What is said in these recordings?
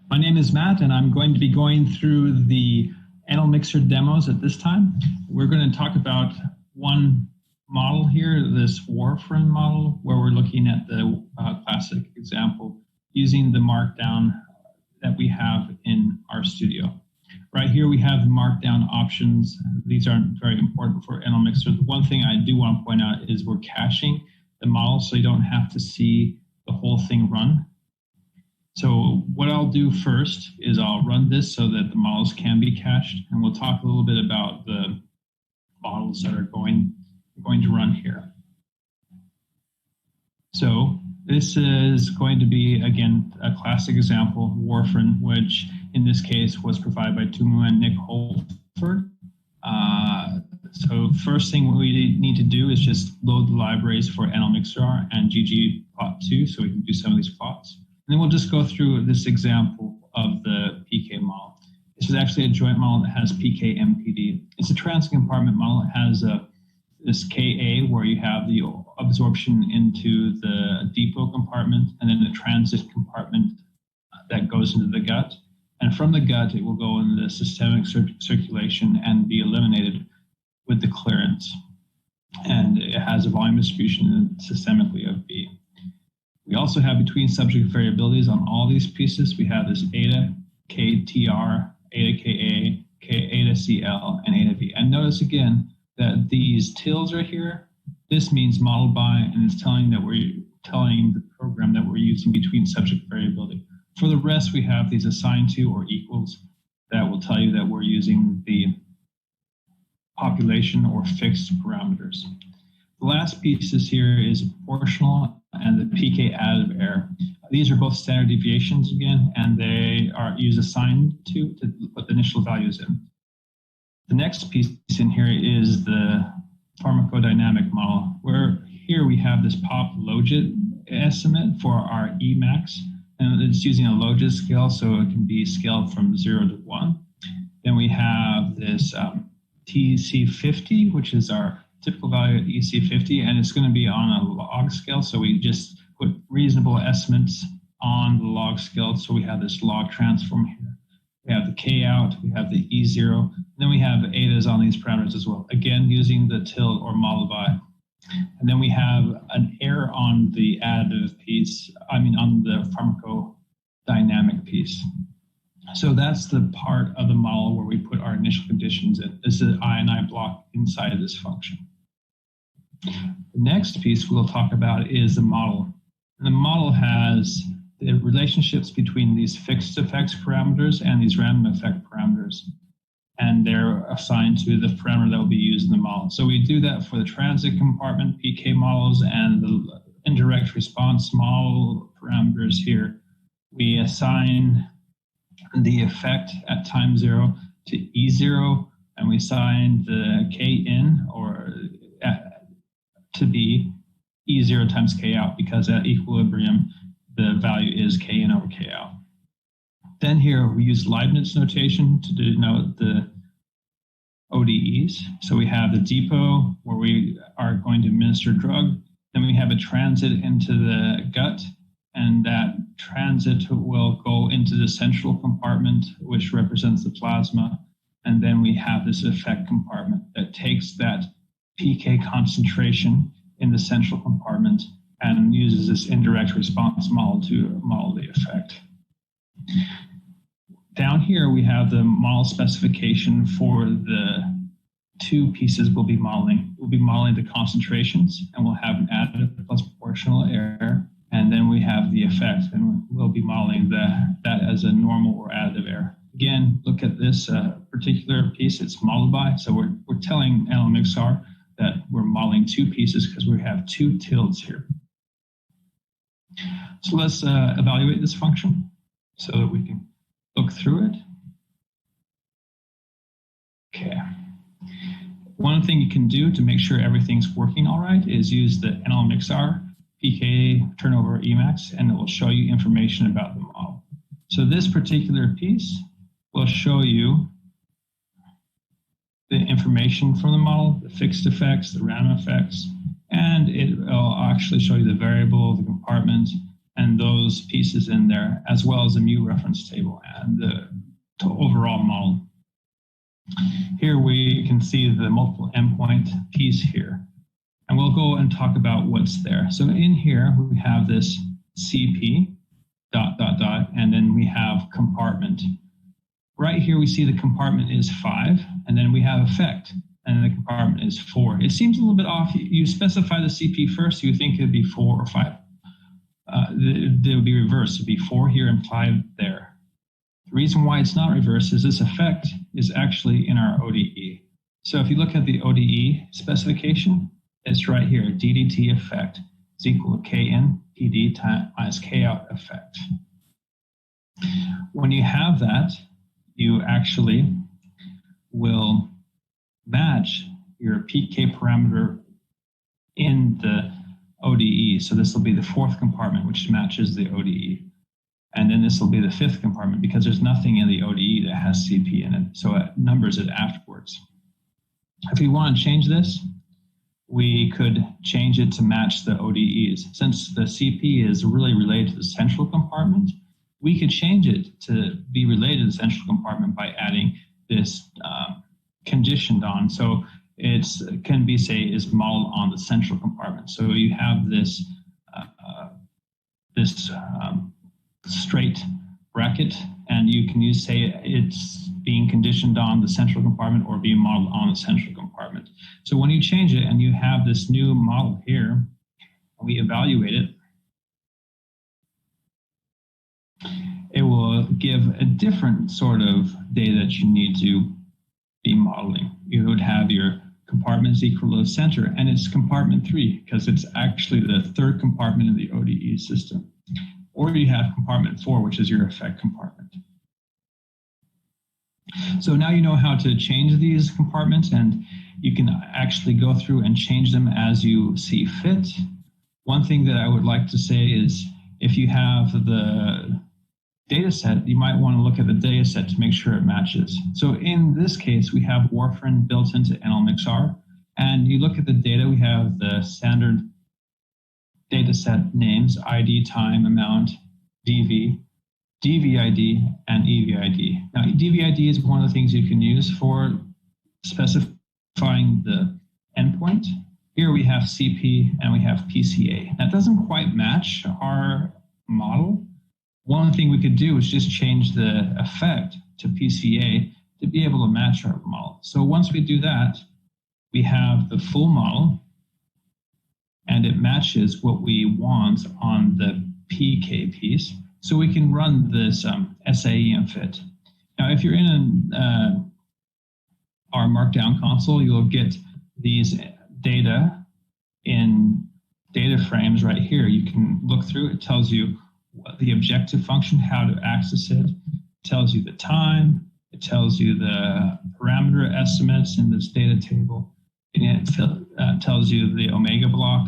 My name is Matt, and I'm going to be going through the nlmixr demos at this time. We're going to talk about one model here, this Warfarin model, where we're looking at the classic example using the markdown that we have in RStudio. Right here we have the markdown options. These aren't very important for nlmixr. The one thing I do want to point out is we're caching the model so you don't have to see the whole thing run. So what I'll do first is I'll run this so that the models can be cached, and we'll talk a little bit about the models that are going to run here. So this is going to be, again, a classic example, Warfarin, which in this case was provided by Tumu and Nick Holford. So first thing we need to do is just load the libraries for nlmixr and ggplot2 so we can do some of these plots. And then we'll just go through this example of the PK model. This is actually a joint model that has PK-MPD. It's a transit compartment model. It has this KA where you have the absorption into the depot compartment and then the transit compartment that goes into the gut. And from the gut, it will go into the systemic circulation and be eliminated with the clearance. And it has a volume distribution systemically of B. We also have between subject variabilities on all these pieces. We have this eta, KTR, eta KA, eta CL, and eta V. And notice again that these tills are here. This means modeled by, and it's telling the program that we're using between subject variability. For the rest, we have these assigned to or equals that will tell you that we're using the population or fixed parameters. The last pieces here is proportional and the PK additive error. These are both standard deviations again, and they are used assigned to put the initial values in. The next piece in here is the pharmacodynamic model, where here we have this pop logit estimate for our Emax, and it's using a logit scale, so it can be scaled from 0 to 1. Then we have this TC50, which is our typical value at EC50, and it's going to be on a log scale, so we just put reasonable estimates on the log scale. So we have this log transform here. We have the K out, we have the E0, and then we have etas on these parameters as well, again using the tilde or model by. And then we have an error on the additive piece, on the pharmacodynamic piece. So that's the part of the model where we put our initial conditions in. This is the I block inside of this function. The next piece we'll talk about is the model. And the model has the relationships between these fixed effects parameters and these random effect parameters. And they're assigned to the parameter that will be used in the model. So we do that for the transit compartment PK models and the indirect response model parameters here. We assign the effect at time 0 to E0, and we assign the K in or to be E0 times K out, because at equilibrium the value is K in over K out. Then here we use Leibniz notation to denote the ODEs. So we have the depot where we are going to administer drug. Then we have a transit into the gut, and that transit will go into the central compartment, which represents the plasma. And then we have this effect compartment that takes that PK concentration in the central compartment and uses this indirect response model to model the effect. Down here, we have the model specification for the two pieces we'll be modeling. We'll be modeling the concentrations, and we'll have an additive plus proportional error. And then we have the effect, and we'll be modeling that as a normal or additive error. Again, look at this particular piece. It's modeled by, so we're telling nlmixr that we're modeling two pieces because we have two tildes here. So let's evaluate this function so that we can look through it. Okay. One thing you can do to make sure everything's working all right is use the nlmixr PK turnover Emax, and it will show you information about the model. So this particular piece will show you the information from the model, the fixed effects, the random effects, and it will actually show you the variable, the compartment, and those those pieces in there, as well as a mu reference table and the overall model. Here we can see the multiple endpoint piece here. And we'll go and talk about what's there. So in here, we have this CP, ... and then we have compartment. Right here, we see the compartment is 5, and then we have effect, and the compartment is 4. It seems a little bit off. You specify the CP first, you think it'd be 4 or 5. They would be reversed. It'd be 4 here and 5 there. The reason why it's not reversed is this effect is actually in our ODE. So if you look at the ODE specification, it's right here, DDT effect is equal to KN PD minus K out effect. When you have that, you actually will match your PK parameter in the ODE. So this will be the 4th compartment, which matches the ODE. And then this will be the 5th compartment because there's nothing in the ODE that has CP in it. So it numbers it afterwards. If we want to change this, we could change it to match the ODEs. Since the CP is really related to the central compartment, we could change it to be related to the central compartment by adding this conditioned on. So it can be, say, is modeled on the central compartment. So you have this straight bracket, and you can use, say, it's being conditioned on the central compartment or being modeled on the central compartment. So when you change it and you have this new model here, and we evaluate it, it will give a different sort of data that you need to be modeling. You would have your compartment is equal to the center, and it's compartment 3 because it's actually the 3rd compartment in the ODE system. Or you have compartment 4, which is your effect compartment. So now you know how to change these compartments, and you can actually go through and change them as you see fit. One thing that I would like to say is if you have the data set, you might want to look at the data set to make sure it matches. So in this case, we have Warfarin built into nlmixr, and you look at the data, we have the standard data set names, ID, time, amount, DV, DVID, and EVID. Now, DVID is one of the things you can use for specifying the endpoint. Here we have CP and we have PCA. That doesn't quite match our model. One thing we could do is just change the effect to PCA to be able to match our model. So once we do that, we have the full model, and it matches what we want on the PK piece. So we can run this SAE and fit. Now, if you're in our Markdown console, you'll get these data in data frames right here. You can look through. It tells you the objective function, how to access it. It tells you the time. It tells you the parameter estimates in this data table. And it tells you the omega block,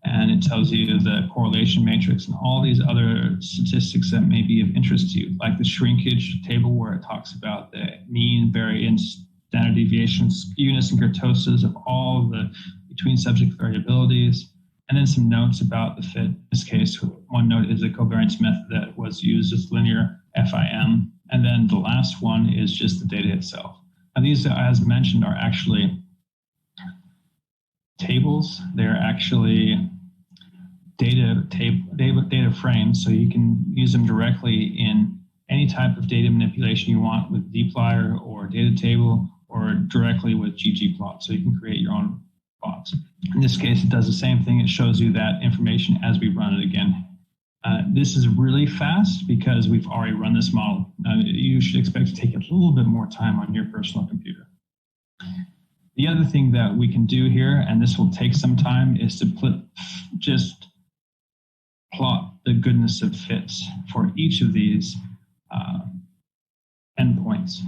and it tells you the correlation matrix and all these other statistics that may be of interest to you, like the shrinkage table where it talks about the mean, variance, standard deviations, skewness, and kurtosis of all the between subject variabilities, and then some notes about the fit. In this case, one note is the covariance method that was used as linear FIM, and then the last one is just the data itself. And these, as mentioned, are actually tables. They're actually data frames, so you can use them directly in any type of data manipulation you want with dplyr or data table, or directly with ggplot, so you can create your own plots. In this case, it does the same thing. It shows you that information as we run it again. This is really fast because we've already run this model. You should expect to take a little bit more time on your personal computer. The other thing that we can do here, and this will take some time, is to just plot the goodness of fits for each of these endpoints.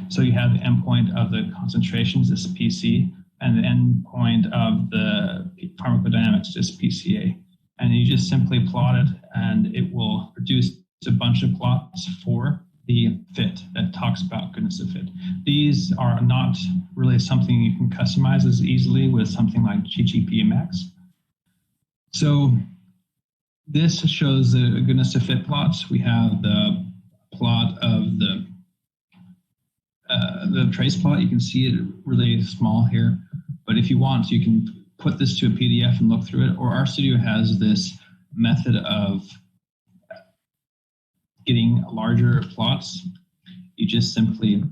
So you have the endpoint of the concentrations, this PC, and the endpoint of the pharmacodynamics, this PCA. And you just simply plot it, and it will produce a bunch of plots for the fit that talks about goodness of fit. These are not really something you can customize as easily with something like ggpmx. So This shows the goodness to fit plots. We have the plot of the trace plot. You can see it really small here, but if you want, you can put this to a PDF and look through it. Or RStudio has this method of getting larger plots. You just simply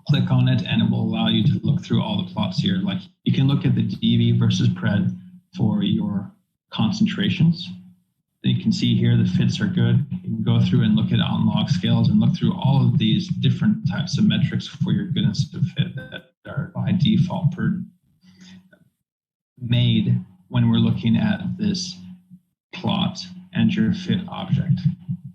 click on it and it will allow you to look through all the plots here. Like you can look at the DV versus pred for your concentrations. You can see here the fits are good. You can go through and look at on log scales and look through all of these different types of metrics for your goodness to fit that are by default made when we're looking at this plot and your fit object.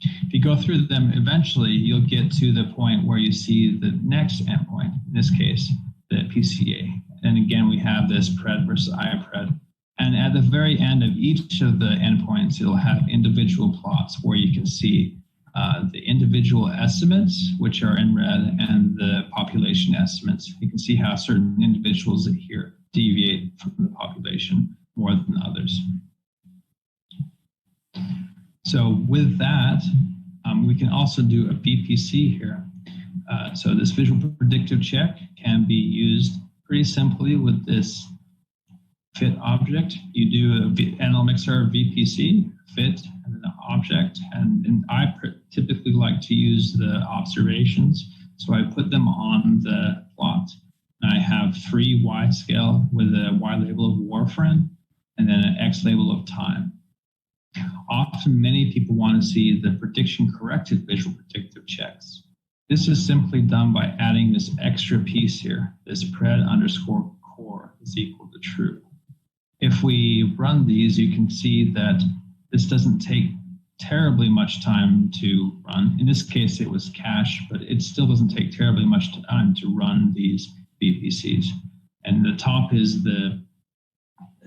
If you go through them, eventually you'll get to the point where you see the next endpoint, in this case, the PCA. And again, we have this pred versus IAPRED. And at the very end of each of the endpoints, it'll have individual plots where you can see the individual estimates, which are in red, and the population estimates. You can see how certain individuals here deviate from the population more than others. So with that, we can also do a VPC here. So this visual predictive check can be used pretty simply with this fit object. You do a nlmixr VPC, fit, and then the object. And I typically like to use the observations. So I put them on the plot. And I have 3 Y scale with a Y label of Warfarin and then an X label of time. Often many people want to see the prediction corrected visual predictive checks. This is simply done by adding this extra piece here, this pred underscore core is equal to true. If we run these, you can see that this doesn't take terribly much time to run. In this case, it was cache, but it still doesn't take terribly much time to run these VPCs. And the top is the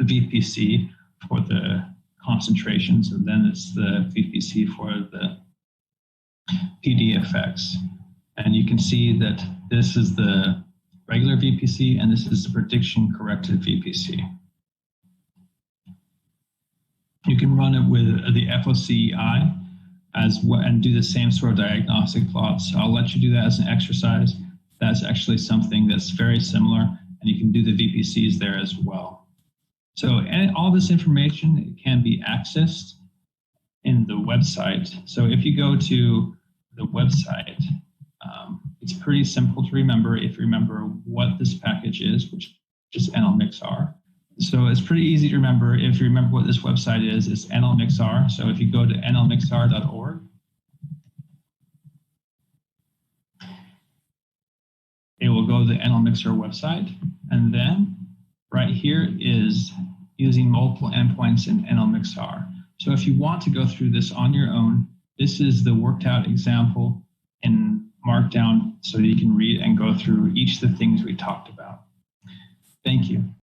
VPC for the concentrations, and then it's the VPC for the PD effects. And you can see that this is the regular VPC, and this is the prediction corrected VPC. You can run it with the FOCI as well and do the same sort of diagnostic plots. I'll let you do that as an exercise. That's actually something that's very similar, and you can do the VPCs there as well. So all this information can be accessed in the website. So if you go to the website, it's pretty simple to remember if you remember what this package is, which is nlmixr. So it's pretty easy to remember if you remember what this website is. It's nlmixr. So if you go to nlmixr.org, it will go to the nlmixr website. And then right here is using multiple endpoints in nlmixr. So if you want to go through this on your own, this is the worked out example in Markdown so you can read and go through each of the things we talked about. Thank you.